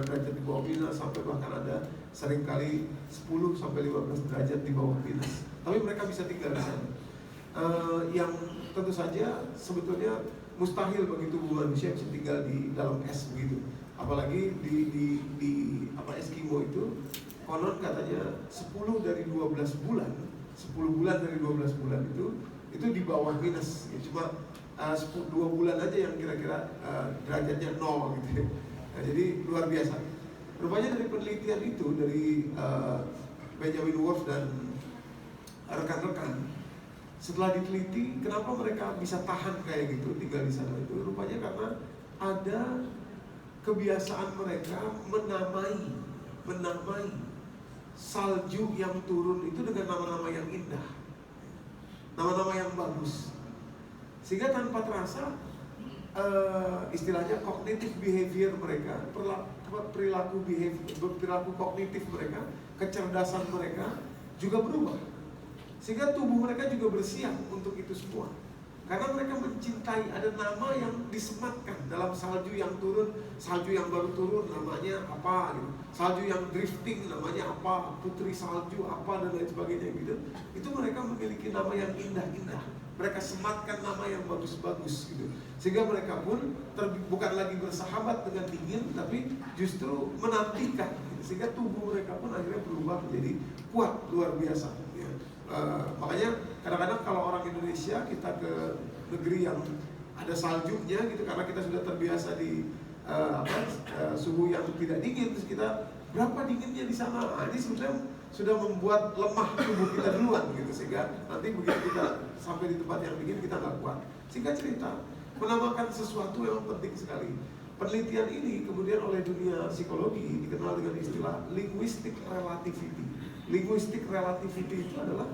derajat di bawah minus, sampai bahkan ada seringkali 10 sampai 15 derajat di bawah minus. Tapi mereka bisa tinggal di sana. Yang tentu saja sebetulnya mustahil bagi tubuh manusia bisa tinggal di dalam es begitu. Apalagi di Eskimo itu konon katanya 10 dari 12 bulan, 10 bulan dari 12 bulan itu di bawah minus. Ya, cuma 2 bulan aja yang kira-kira derajatnya 0 gitu ya. Nah, jadi luar biasa. Rupanya dari penelitian itu dari Benjamin Wolf dan rekan-rekan, setelah diteliti kenapa mereka bisa tahan kayak gitu tinggal di sana itu, rupanya karena ada kebiasaan mereka menamai salju yang turun itu dengan nama-nama yang indah, nama-nama yang bagus, sehingga tanpa terasa istilahnya cognitive behavior mereka, perilaku kognitif mereka, kecerdasan mereka juga berubah, sehingga tubuh mereka juga bersiap untuk itu semua. Karena mereka mencintai, ada nama yang disematkan dalam salju yang turun, salju yang baru turun namanya apa gitu, salju yang drifting namanya apa, putri salju apa, dan lain sebagainya gitu. Itu mereka memiliki nama yang indah-indah, mereka sematkan nama yang bagus-bagus gitu, sehingga mereka pun bukan lagi bersahabat dengan dingin, tapi justru menantikan gitu. Sehingga tubuh mereka pun akhirnya berubah menjadi kuat luar biasa ya. Makanya kadang-kadang kalau orang Indonesia kita ke negeri yang ada saljunya gitu, karena kita sudah terbiasa di suhu yang tidak dingin, terus kita berapa dinginnya di sana. Ini sebenarnya sudah membuat lemah tubuh kita duluan gitu, sehingga nanti begitu kita sampai di tempat yang dingin kita nggak kuat. Singkat cerita, menamakan sesuatu yang penting sekali. Penelitian ini kemudian oleh dunia psikologi dikenal dengan istilah linguistic relativity. Linguistic relativity itu adalah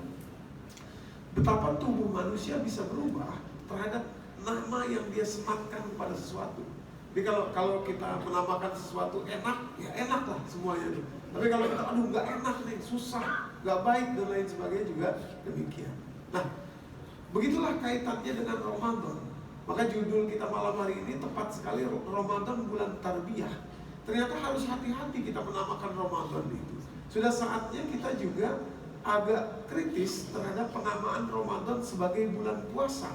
betapa tubuh manusia bisa berubah terhadap nama yang dia sematkan kepada sesuatu. Jadi kalau kita menamakan sesuatu enak, ya enak lah semuanya itu. Tapi kalau kita aduh nggak enak nih, susah, nggak baik dan lain sebagainya juga demikian. Nah, begitulah kaitannya dengan Ramadan. Maka judul kita malam hari ini tepat sekali, Ramadan bulan tarbiyah. Ternyata harus hati-hati kita menamakan Ramadan itu. Sudah saatnya kita juga agak kritis terhadap penamaan Ramadan sebagai bulan puasa.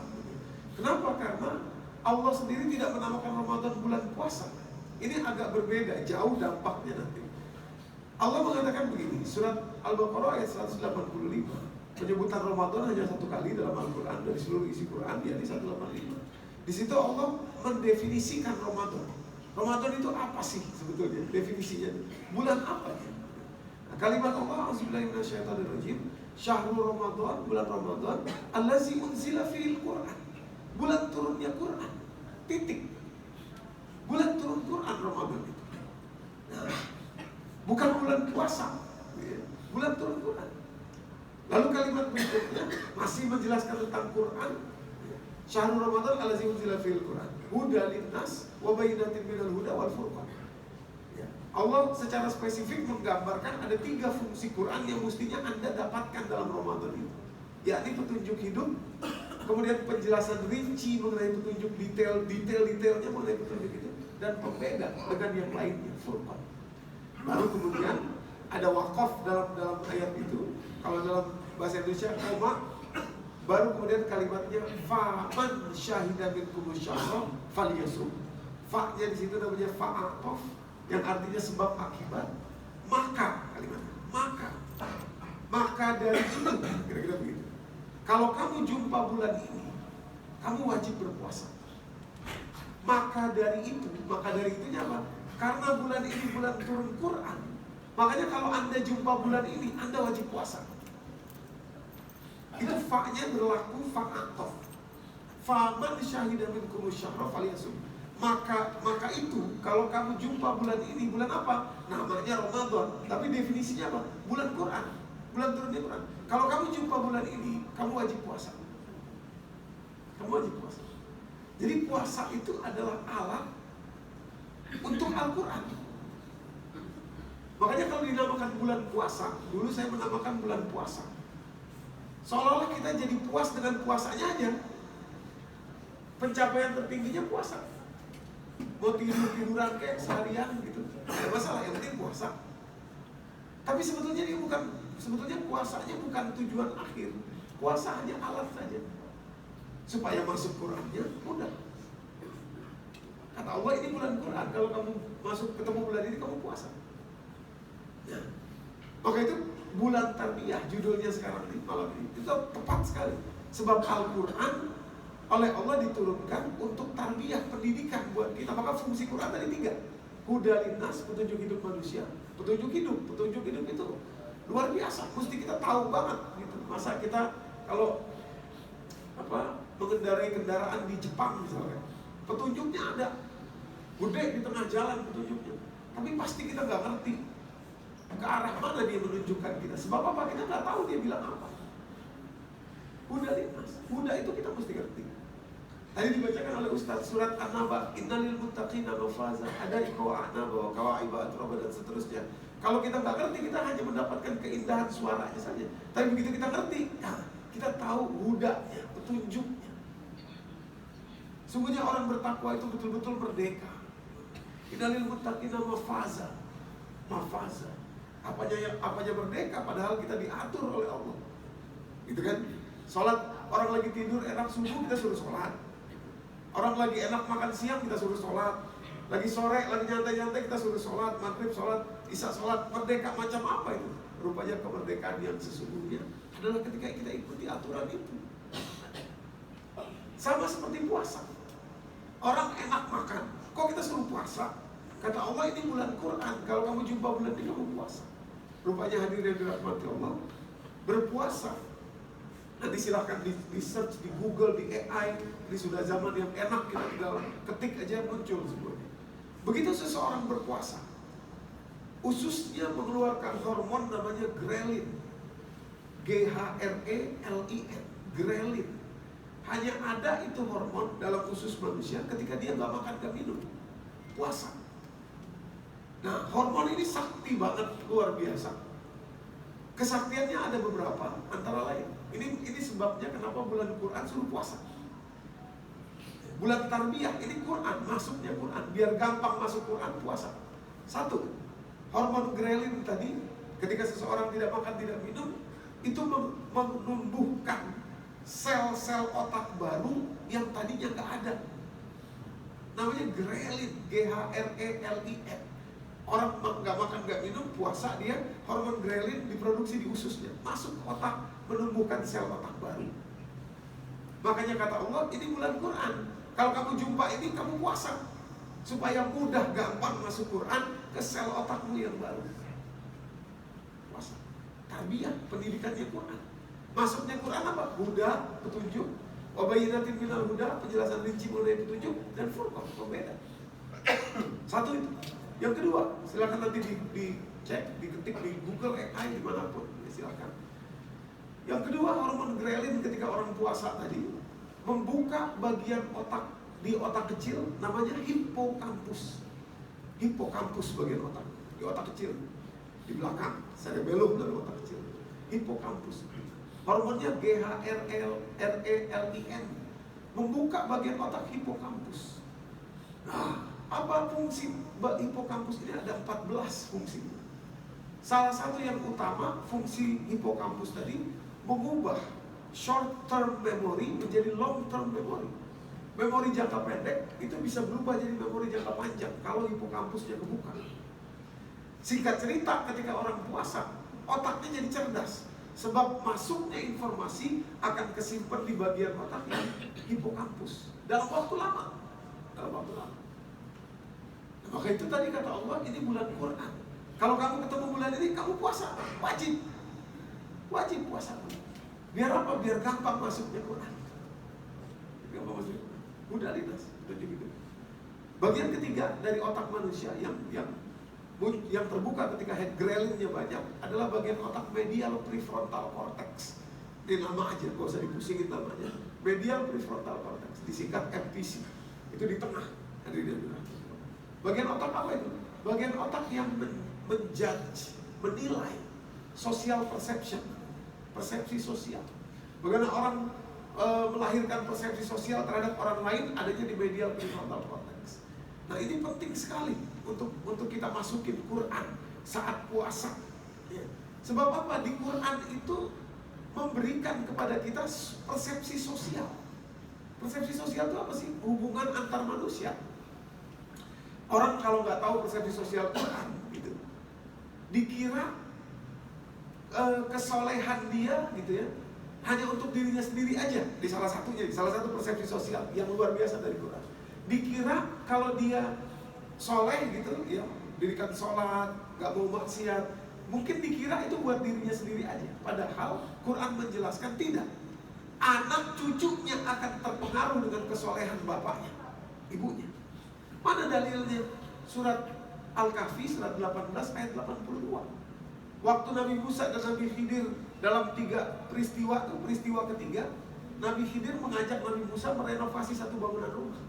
Kenapa? Karena Allah sendiri tidak menamakan Ramadan bulan puasa. Ini agak berbeda, jauh dampaknya nanti. Allah mengatakan begini, surat Al-Baqarah ayat 185. Penyebutan Ramadan hanya satu kali dalam Al-Quran, dari seluruh isi Quran, yakni 185. Di situ Allah mendefinisikan Ramadan. Ramadan itu apa sih sebetulnya? Definisinya bulan apa ya? Nah, kalimat Allah auzubillahi minasyaitonirrajim, syahrul Ramadan, bulan Ramadan, allazi unzila fil Quran. Bulan turunnya Quran. Titik. Bulan turun Quran Ramadan itu. Nah, bukan bulan puasa, ya. Bulan turun Quran. Lalu kalimat berikutnya masih menjelaskan tentang Quran. Syahrul Ramadan allazi unzila fil Quran huda linnas wa bayyinatin minal huda wal furqan. Ya. Allah secara spesifik menggambarkan ada 3 fungsi Quran yang mestinya Anda dapatkan dalam Ramadan itu, yakni petunjuk hidup, kemudian penjelasan rinci mengenai petunjuk detailnya mengenai petunjuk hidup, dan pembeda dengan yang lainnya, furqan. Lalu kemudian ada wakaf dalam ayat itu. Kalau dalam bahasa Indonesia koma, baru kemudian kalimatnya faman syahida minkum syahra falyasum. Fa-nya di situ namanya fa'atof, yang artinya sebab akibat. Maka kalimatnya, maka dari itu, kira-kira begitu. Kalau kamu jumpa bulan ini, kamu wajib berpuasa. Maka dari itunya apa? Karena bulan ini bulan turun Quran, makanya kalau Anda jumpa bulan ini, Anda wajib puasa. Itu fa-nya berlaku fa'atof. Faman syahida minkum syahra falyasum. Maka itu kalau kamu jumpa bulan ini, bulan apa? Namanya Ramadan, tapi definisinya apa? Bulan Quran, bulan turunnya Quran. Kalau kamu jumpa bulan ini, kamu wajib puasa. Kamu wajib puasa. Jadi puasa itu adalah alat untuk Al-Quran. Makanya kalau dinamakan bulan puasa, dulu saya menamakan bulan puasa, seolah-olah kita jadi puas dengan puasanya aja. Pencapaian tertingginya puasa. Mau tiduran kayak seharian gitu, ada masalah, yang penting puasa. Tapi sebetulnya puasanya bukan tujuan akhir. Puasa hanya alat saja supaya masuk Qurannya mudah. Kata Allah, ini bulan Quran, kalau kamu ketemu bulan ini kamu puasa. Ya. Maka itu bulan tarbiyah judulnya sekarang ini, malam ini. Itu tepat sekali. Sebab Al-Quran oleh Allah diturunkan untuk tarbiyah, pendidikan buat kita. Maka fungsi Quran tadi 3. Huda linnas, petunjuk hidup manusia. Petunjuk hidup itu luar biasa. Mesti kita tahu banget gitu. Masa kita kalau mengendarai kendaraan di Jepang misalnya, petunjuknya ada, gede di tengah jalan petunjuknya. Tapi pasti kita nggak ngerti ke arah mana dia menunjukkan kita. Sebab apa? Kita nggak tahu dia bilang apa. Huda linnas, huda itu kita mesti ngerti. Tadi dibacakan oleh Ustaz surat An-Naba, innalil muttaqina mafaza, hadaika wa a'naba wa kawa'iba atraba, dan seterusnya. Kalau kita nggak ngerti, kita hanya mendapatkan keindahan suaranya saja. Tapi begitu kita ngerti, kita tahu hudanya, petunjuknya. Sungguhnya orang bertakwa itu betul-betul merdeka. Innalil muttaqina mafaza. Apanya merdeka, padahal kita diatur oleh Allah. Gitu kan? Sholat, orang lagi tidur enak subuh, kita suruh sholat. Orang lagi enak makan siang, kita suruh sholat. Lagi sore, lagi nyantai-nyantai, kita suruh sholat. Maghrib sholat, isya sholat. Merdeka macam apa itu? Rupanya kemerdekaan yang sesungguhnya adalah ketika kita ikuti aturan itu. Sama seperti puasa. Orang enak makan, kok kita suruh puasa? Kata Allah, ini bulan Quran, kalau kamu jumpa bulan ini kamu puasa. Rupanya hadirin yang dirahmati Allah, berpuasa. Nanti silahkan di search, di Google, di AI. Ini sudah zaman yang enak, kita tinggal ketik aja muncul semuanya. Begitu seseorang berpuasa, ususnya mengeluarkan hormon namanya ghrelin. G-H-R-E-L-I-N, ghrelin. Hanya ada itu hormon dalam usus manusia ketika dia nggak makan, nggak minum, puasa. Nah, hormon ini sakti banget, luar biasa. Kesaktiannya ada beberapa, antara lain. Ini sebabnya kenapa bulan Quran suruh puasa. Bulan tarbiyah, ini Quran, masuknya Quran. Biar gampang masuk Quran, puasa. 1, hormon ghrelin tadi, ketika seseorang tidak makan, tidak minum, itu menumbuhkan sel-sel otak baru yang tadinya nggak ada. Namanya ghrelin, G-H-R-E-L-I-N. Orang nggak makan, nggak minum, puasa, dia hormon ghrelin diproduksi di ususnya, masuk ke otak, menumbuhkan sel otak baru. Makanya kata Allah, ini bulan Quran. Kalau kamu jumpa ini, kamu puasa supaya mudah, gampang masuk Quran ke sel otakmu yang baru. Puasa, tarbiyah, pendidikannya Quran. Masuknya Quran apa? Huda, petunjuk. Wabayinatin minal huda, penjelasan rinci mengenai petunjuk, dan furqan, pembeda. 1 itu. Yang kedua, silakan nanti dicek, diketik di Google, AI, dimanapun, silakan. Yang kedua, hormon ghrelin ketika orang puasa tadi membuka bagian otak di otak kecil, namanya hippocampus. Hippocampus bagian otak, di otak kecil, di belakang, cerebellum dari otak kecil. Hippocampus. Hormonnya G-H-R-E-L-I-N, membuka bagian otak hippocampus. Nah, apa fungsi hippocampus ini? Ada 14 fungsi. Salah satu yang utama, fungsi hippocampus tadi mengubah short term memory menjadi long term memory. Memori jangka pendek itu bisa berubah jadi memori jangka panjang kalau hippocampusnya kebuka. Singkat cerita, ketika orang puasa, otaknya jadi cerdas. Sebab masuknya informasi akan kesimpan di bagian otaknya hippocampus dalam waktu lama. Maka itu tadi kata Allah, ini bulan Quran. Kalau kamu ketemu bulan ini, kamu puasa, wajib puasa. Biar apa? Biar gampang masuknya Quran. Gampang masuk. Udah lintas, udah gitu. Bagian ketiga dari otak manusia yang terbuka ketika head ghrelin-nya banyak adalah bagian otak medial prefrontal cortex. Ini nama aja, gak usah dipusingin namanya. Medial prefrontal cortex, disingkat MPC. Itu di tengah. Bagian otak apa itu? Bagian otak yang menjudge, menilai social perception, persepsi sosial. Bagaimana orang melahirkan persepsi sosial terhadap orang lain adanya di medial prefrontal cortex. Nah, ini penting sekali. untuk kita masukin Quran saat puasa. Ya. Sebab apa? Di Quran itu memberikan kepada kita persepsi sosial. Persepsi sosial itu apa sih? Hubungan antar manusia. Orang kalau nggak tahu persepsi sosial Quran, gitu, dikira kesolehan dia, gitu ya, hanya untuk dirinya sendiri aja. Di salah satu persepsi sosial yang luar biasa dari Quran. Dikira kalau dia soleh gitu, ya, dirikan sholat, gak mau maksiat, mungkin dikira itu buat dirinya sendiri aja. Padahal Quran menjelaskan tidak. Anak cucunya akan terpengaruh dengan kesolehan bapaknya, ibunya. Mana dalilnya? Surat Al-Kahfi, surat 18 ayat 82. Waktu Nabi Musa dan Nabi Khidir dalam 3 peristiwa, peristiwa ketiga, Nabi Khidir mengajak Nabi Musa merenovasi satu bangunan rumah.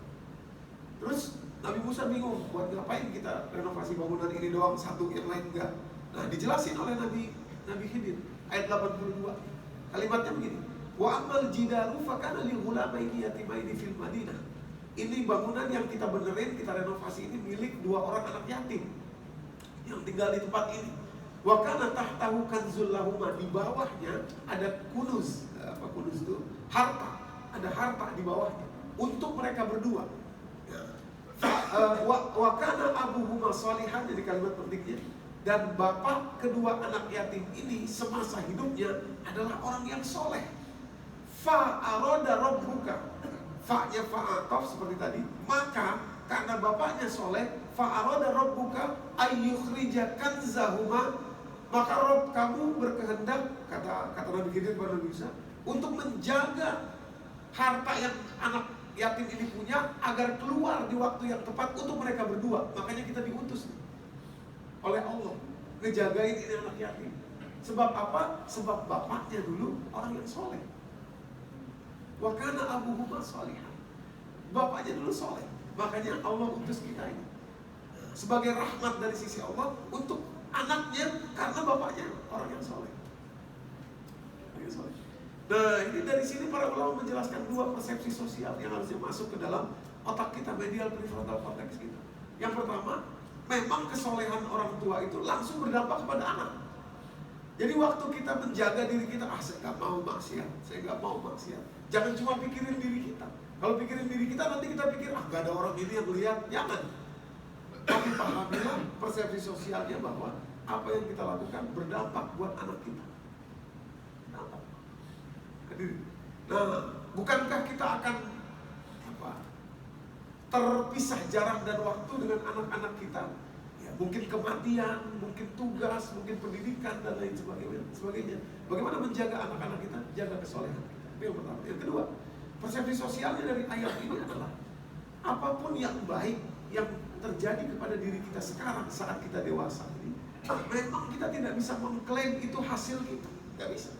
Terus Nabi Musa bingung, buat ngapain kita renovasi bangunan ini doang, satu yang lain enggak. Nah, dijelasin oleh Nabi Khidir ayat 82. Kalimatnya begini, wa amal jidaru fakana lil ghulamaini yatimaini fil Madinah. Ini bangunan yang kita benerin, kita renovasi ini milik 2 orang anak yatim yang tinggal di tempat ini. Wa kana tahtahu kanzul lahuma, di bawahnya ada kunuz. Apa kunuz itu? Harta. Ada harta di bawahnya untuk mereka berdua. Wa kana abuhuma shalihan, jadi kalimat pentingnya. Dan bapak kedua anak yatim ini semasa hidupnya adalah orang yang soleh. Fa arada rabbuka, fa-nya fa'atof seperti tadi. Maka karena bapaknya soleh, fa arada rabbuka ayyukhrija kanzahuma, maka Rob kamu berkehendak, kata Nabi Khidir kepada Nabi Musa, untuk menjaga harta yang anak yatim ini punya agar keluar di waktu yang tepat untuk mereka berdua. Makanya kita diutus oleh Allah ngejagain ini anak yatim. Sebab apa? Sebab bapaknya dulu orang yang soleh. Wa kana abuhuma shalihan. Bapaknya dulu soleh. Makanya Allah utus kita ini sebagai rahmat dari sisi Allah untuk anaknya, karena bapaknya orang yang soleh. Nah, ini dari sini para ulama menjelaskan 2 persepsi sosial yang harusnya masuk ke dalam otak kita, medial prefrontal cortex kita. Yang pertama, memang kesolehan orang tua itu langsung berdampak kepada anak. Jadi waktu kita menjaga diri kita, saya gak mau maksiat. Jangan cuma pikirin diri kita. Kalau pikirin diri kita, nanti kita pikir, gak ada orang ini yang lihat. Jangan. Tapi pahamilah persepsi sosialnya bahwa apa yang kita lakukan berdampak buat anak kita. Berdampak. Nah, bukankah kita akan terpisah jarak dan waktu dengan anak-anak kita? Ya, mungkin kematian, mungkin tugas, mungkin pendidikan dan lain sebagainya. Bagaimana menjaga anak-anak kita? Jaga kesolehan kita. Itu yang pertama. Yang kedua, persepsi sosialnya dari ayat ini adalah apapun yang baik yang terjadi kepada diri kita sekarang saat kita dewasa ini, memang kita tidak bisa mengklaim itu hasil kita, nggak bisa.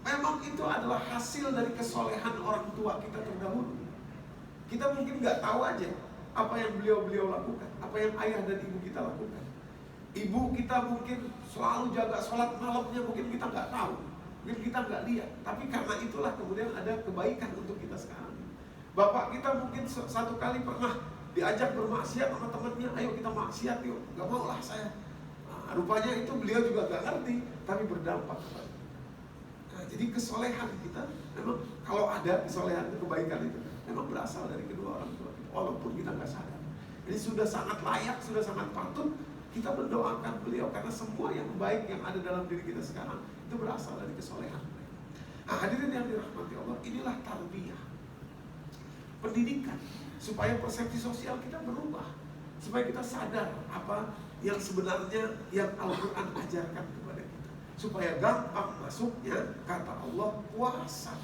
Memang itu adalah hasil dari kesolehan orang tua kita terdahulu. Kita mungkin nggak tahu aja apa yang beliau lakukan, apa yang ayah dan ibu kita lakukan. Ibu kita mungkin selalu jaga sholat malamnya, mungkin kita nggak tahu, mungkin kita nggak lihat. Tapi karena itulah kemudian ada kebaikan untuk kita sekarang. Bapak kita mungkin satu kali pernah diajak bermaksiat sama temannya, ayo kita maksiat yuk, gak mau lah saya. Nah, rupanya itu beliau juga gak ngerti, tapi berdampak. Nah, jadi kesolehan kita, memang kalau ada kesolehan itu, kebaikan itu, memang berasal dari kedua orang tua kita, walaupun kita gak sadar. Jadi sudah sangat layak, sudah sangat patut kita mendoakan beliau, karena semua yang baik yang ada dalam diri kita sekarang itu berasal dari kesolehan. Nah, hadirin yang dirahmati Allah, inilah tarbiyah, pendidikan, supaya persepsi sosial kita berubah, supaya kita sadar apa yang sebenarnya yang Al-Quran ajarkan kepada kita, supaya gampang masuknya kata Allah puasa,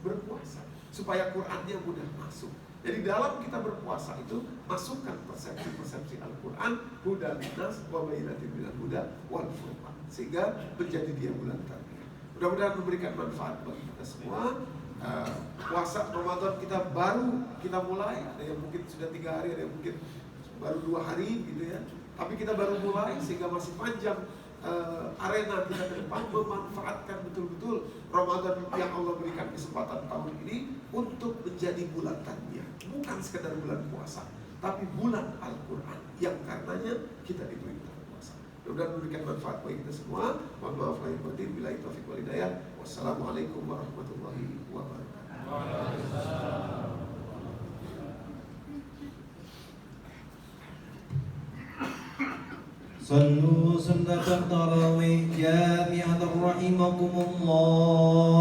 berpuasa, supaya Qurannya mudah masuk. Jadi dalam kita berpuasa itu masukkan persepsi-persepsi Al-Quran, hudan linnas wa bayyinatin minal huda wal furqan, sehingga menjadi dia bulan tarbiyah. Mudah-mudahan memberikan manfaat bagi kita semua. Puasa Ramadan kita baru mulai, ada yang mungkin sudah 3 hari, ada yang mungkin baru 2 hari gitu ya. Tapi kita baru mulai sehingga masih panjang arena kita ke depan memanfaatkan betul-betul Ramadan yang Allah berikan kesempatan tahun ini untuk menjadi bulan tarbiyah, bukan sekedar bulan puasa, tapi bulan Al-Quran yang karenanya kita diperintah puasa. Mudah-mudahan memberikan manfaat bagi kita semua. Mohon maaf lahir batin. Billahi taufiq wal hidayah. Wassalamualaikum warahmatullahi wabarakatuh. صلوا سنة التراويح جامعة رحمكم الله.